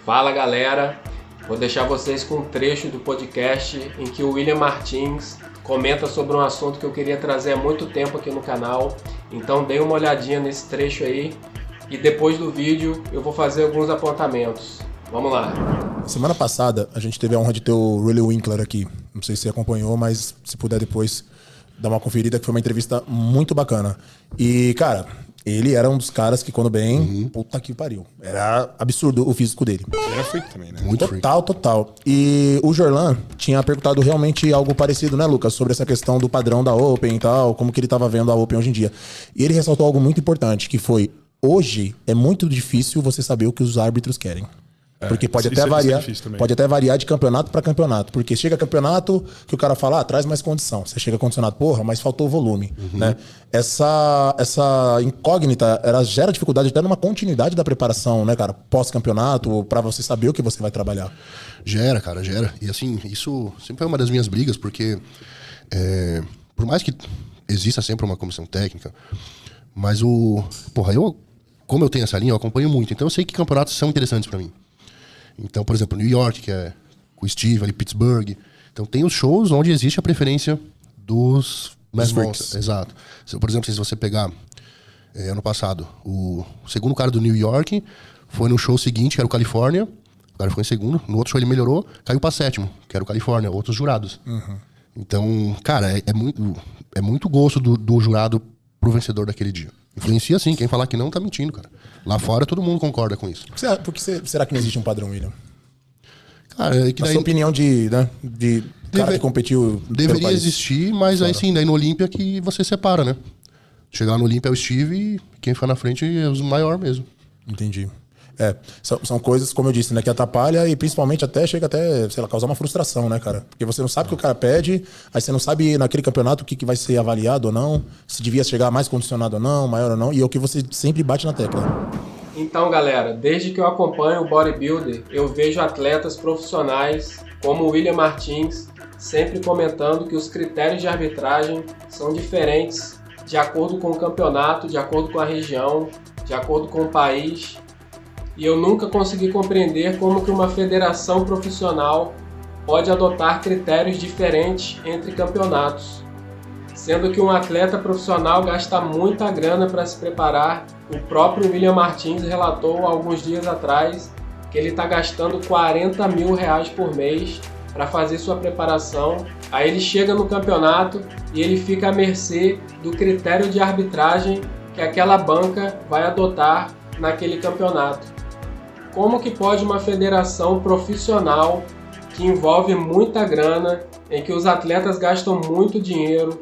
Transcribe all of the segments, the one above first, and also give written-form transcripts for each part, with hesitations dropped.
Fala galera, vou deixar vocês com um trecho do podcast em que o William Martins comenta sobre um assunto que eu queria trazer há muito tempo aqui no canal. Então dê uma olhadinha nesse trecho aí e depois do vídeo eu vou fazer alguns apontamentos. Vamos lá. Semana passada a gente teve a honra de ter o Riley Winkler aqui. Não sei se você acompanhou, mas se puder depois dar uma conferida, que foi uma entrevista muito bacana. E, cara, ele era um dos caras que, quando bem, puta que pariu. Era absurdo o físico dele. Ele era freak também, né? Muito freak. Total. E o Jorlan tinha perguntado realmente algo parecido, né, Lucas? Sobre essa questão do padrão da Open e tal, como que ele tava vendo a Open hoje em dia. E ele ressaltou algo muito importante, que foi, hoje é muito difícil você saber o que os árbitros querem. Porque pode até variar de campeonato para campeonato. Porque chega campeonato que o cara fala, traz mais condição. Você chega condicionado, porra, mas faltou volume. Né? Essa incógnita, ela gera dificuldade até numa continuidade da preparação, né, cara? Pós-campeonato, para você saber o que você vai trabalhar. Gera. E assim, isso sempre é uma das minhas brigas, porque por mais que exista sempre uma comissão técnica, mas como eu tenho essa linha, eu acompanho muito. Então eu sei que campeonatos são interessantes para mim. Então, por exemplo, New York, que é com o Steve, ali, Pittsburgh. Então tem os shows onde existe a preferência dos freaks. Exato. Por exemplo, se você pegar ano passado, o segundo cara do New York foi no show seguinte, que era o Califórnia. O cara foi em segundo. No outro show ele melhorou, caiu pra sétimo, que era o Califórnia, outros jurados. Então, cara, é muito gosto do jurado pro vencedor daquele dia. Influencia sim, quem falar que não tá mentindo, cara. Lá fora todo mundo concorda com isso. Por que será que não existe um padrão, William? Cara, é que daí... A sua opinião de cara que competiu... Deveria existir, mas aí sim, daí no Olímpia que você separa, né? Chegar no Olímpia é o Steve e quem fica na frente é o maior mesmo. Entendi. São coisas, como eu disse, né, que atrapalha e principalmente chega até, sei lá, causar uma frustração, né, cara? Porque você não sabe o que o cara pede, aí você não sabe naquele campeonato o que vai ser avaliado ou não, se devia chegar mais condicionado ou não, maior ou não, e é o que você sempre bate na tecla. Então, galera, desde que eu acompanho o bodybuilder, eu vejo atletas profissionais como o William Martins sempre comentando que os critérios de arbitragem são diferentes de acordo com o campeonato, de acordo com a região, de acordo com o país. E eu nunca consegui compreender como que uma federação profissional pode adotar critérios diferentes entre campeonatos, sendo que um atleta profissional gasta muita grana para se preparar. O próprio William Martins relatou alguns dias atrás que ele está gastando R$40 mil por mês para fazer sua preparação. Aí ele chega no campeonato e ele fica à mercê do critério de arbitragem que aquela banca vai adotar naquele campeonato. Como que pode uma federação profissional que envolve muita grana, em que os atletas gastam muito dinheiro,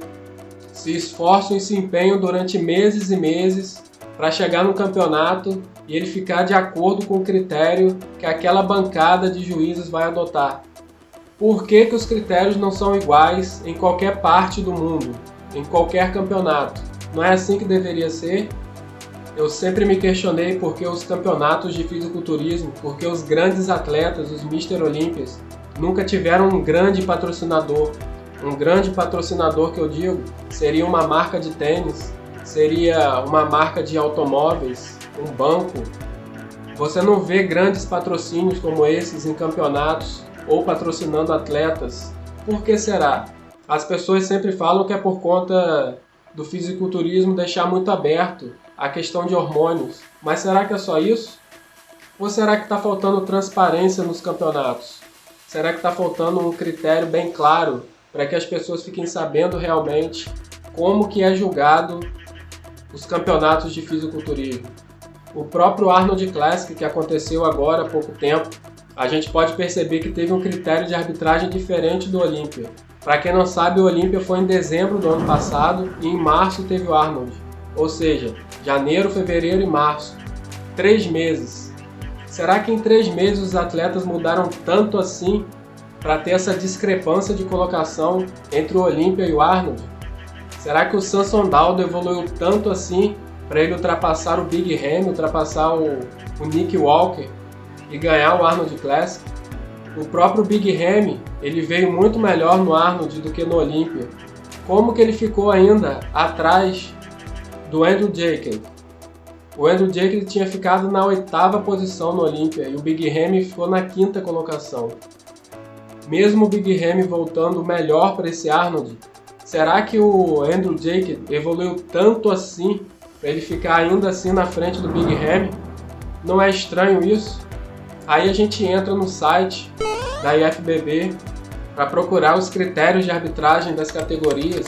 se esforçam e se empenham durante meses e meses para chegar no campeonato e ele ficar de acordo com o critério que aquela bancada de juízes vai adotar? Por que os critérios não são iguais em qualquer parte do mundo, em qualquer campeonato? Não é assim que deveria ser? Eu sempre me questionei por que os campeonatos de fisiculturismo, por que os grandes atletas, os Mr. Olympias, nunca tiveram um grande patrocinador. Um grande patrocinador que eu digo seria uma marca de tênis, seria uma marca de automóveis, um banco. Você não vê grandes patrocínios como esses em campeonatos ou patrocinando atletas. Por que será? As pessoas sempre falam que é por conta do fisiculturismo deixar muito aberto a questão de hormônios. Mas será que é só isso? Ou será que está faltando transparência nos campeonatos? Será que está faltando um critério bem claro para que as pessoas fiquem sabendo realmente como que é julgado os campeonatos de fisiculturismo? O próprio Arnold Classic, que aconteceu agora há pouco tempo, a gente pode perceber que teve um critério de arbitragem diferente do Olímpia. Para quem não sabe, o Olímpia foi em dezembro do ano passado e em março teve o Arnold. Ou seja, janeiro, fevereiro e março. 3 meses. Será que em 3 meses os atletas mudaram tanto assim para ter essa discrepância de colocação entre o Olímpia e o Arnold? Será que o Samson Dauda evoluiu tanto assim para ele ultrapassar o Big Ramy, ultrapassar o Nick Walker e ganhar o Arnold Classic? O próprio Big Ramy, ele veio muito melhor no Arnold do que no Olímpia. Como que ele ficou ainda atrás do Andrew Jacob? O Andrew Jacques tinha ficado na 8ª posição no Olympia e o Big Ramy ficou na 5ª colocação. Mesmo o Big Ramy voltando melhor para esse Arnold, será que o Andrew Jacques evoluiu tanto assim para ele ficar ainda assim na frente do Big Ramy? Não é estranho isso? Aí a gente entra no site da IFBB para procurar os critérios de arbitragem das categorias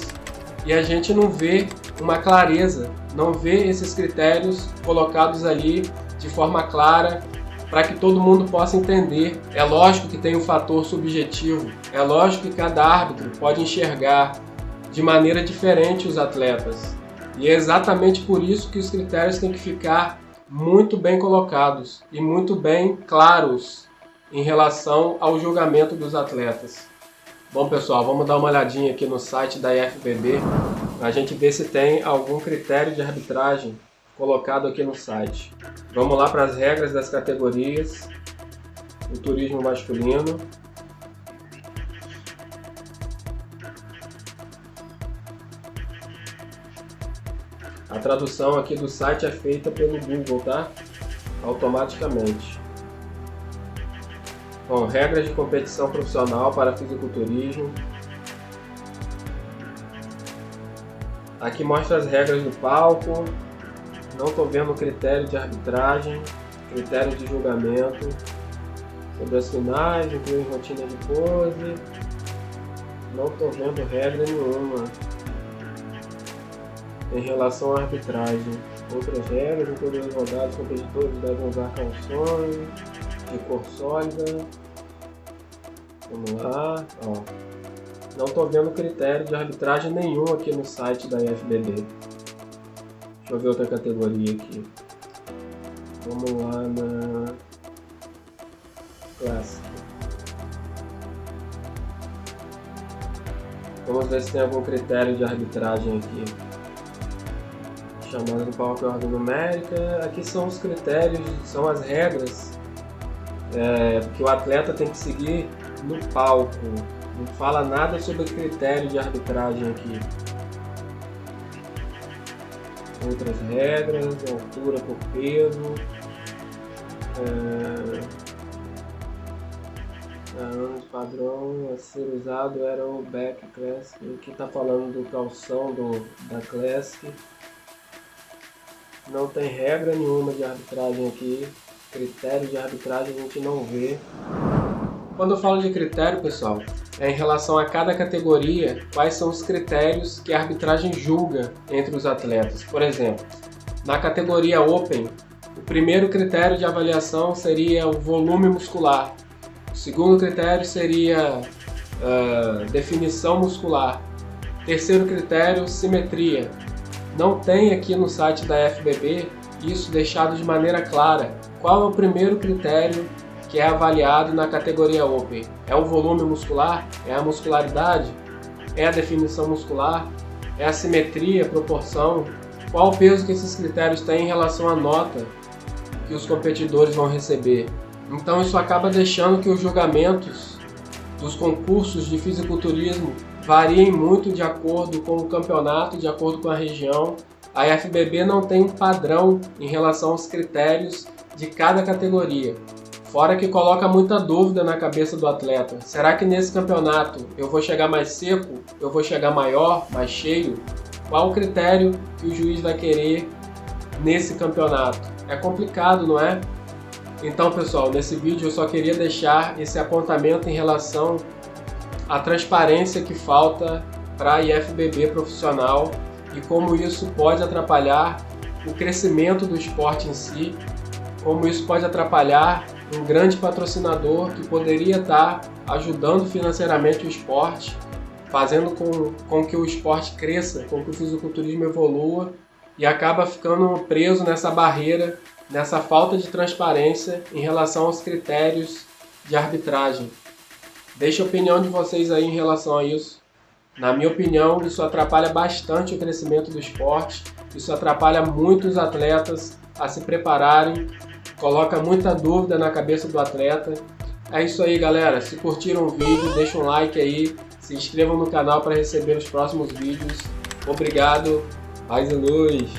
e a gente não vê uma clareza, não vê esses critérios colocados ali de forma clara para que todo mundo possa entender. É lógico que tem um fator subjetivo, é lógico que cada árbitro pode enxergar de maneira diferente os atletas. E é exatamente por isso que os critérios têm que ficar muito bem colocados e muito bem claros em relação ao julgamento dos atletas. Bom pessoal, vamos dar uma olhadinha aqui no site da IFBB para a gente ver se tem algum critério de arbitragem colocado aqui no site. Vamos lá para as regras das categorias do turismo masculino. A tradução aqui do site é feita pelo Google, tá? Automaticamente. Bom, regras de competição profissional para fisiculturismo. Aqui mostra as regras do palco. Não estou vendo critério de arbitragem, critério de julgamento. Sobre as finais, inclui rotina de pose. Não estou vendo regra nenhuma em relação à arbitragem. Outras regras, em todas as rodadas, os competidores devem usar calções de cor sólida. Vamos lá. Ó. Não estou vendo critério de arbitragem nenhum aqui no site da IFBB. Deixa eu ver outra categoria aqui. Vamos lá na Classic. Vamos ver se tem algum critério de arbitragem aqui. Chamada do palco e ordem numérica. Aqui são os critérios, são as regras que o atleta tem que seguir no palco. Não fala nada sobre critério de arbitragem aqui. Outras regras, altura por peso. Anos padrão a ser usado era o Back Classic. Aqui está falando do calção da Classic. Não tem regra nenhuma de arbitragem aqui. Critério de arbitragem a gente não vê. Quando eu falo de critério, pessoal, é em relação a cada categoria, quais são os critérios que a arbitragem julga entre os atletas. Por exemplo, na categoria Open, o primeiro critério de avaliação seria o volume muscular. O segundo critério seria definição muscular. Terceiro critério, simetria. Não tem aqui no site da FBB isso deixado de maneira clara. Qual é o primeiro critério que é avaliado na categoria Open? É o volume muscular? É a muscularidade? É a definição muscular? É a simetria, proporção? Qual o peso que esses critérios têm em relação à nota que os competidores vão receber? Então isso acaba deixando que os julgamentos dos concursos de fisiculturismo variem muito de acordo com o campeonato, de acordo com a região. A IFBB não tem um padrão em relação aos critérios de cada categoria. Fora que coloca muita dúvida na cabeça do atleta. Será que nesse campeonato eu vou chegar mais seco? Eu vou chegar maior, mais cheio? Qual o critério que o juiz vai querer nesse campeonato? É complicado, não é? Então, pessoal, nesse vídeo eu só queria deixar esse apontamento em relação à transparência que falta para a IFBB profissional e como isso pode atrapalhar o crescimento do esporte em si, como isso pode atrapalhar um grande patrocinador que poderia estar ajudando financeiramente o esporte, fazendo com que o esporte cresça, com que o fisiculturismo evolua e acaba ficando preso nessa barreira, nessa falta de transparência em relação aos critérios de arbitragem. Deixe a opinião de vocês aí em relação a isso. Na minha opinião, isso atrapalha bastante o crescimento do esporte, isso atrapalha muito os atletas a se prepararem, coloca muita dúvida na cabeça do atleta. É isso aí, galera. Se curtiram o vídeo, deixa um like aí, se inscrevam no canal para receber os próximos vídeos. Obrigado, paz e luz!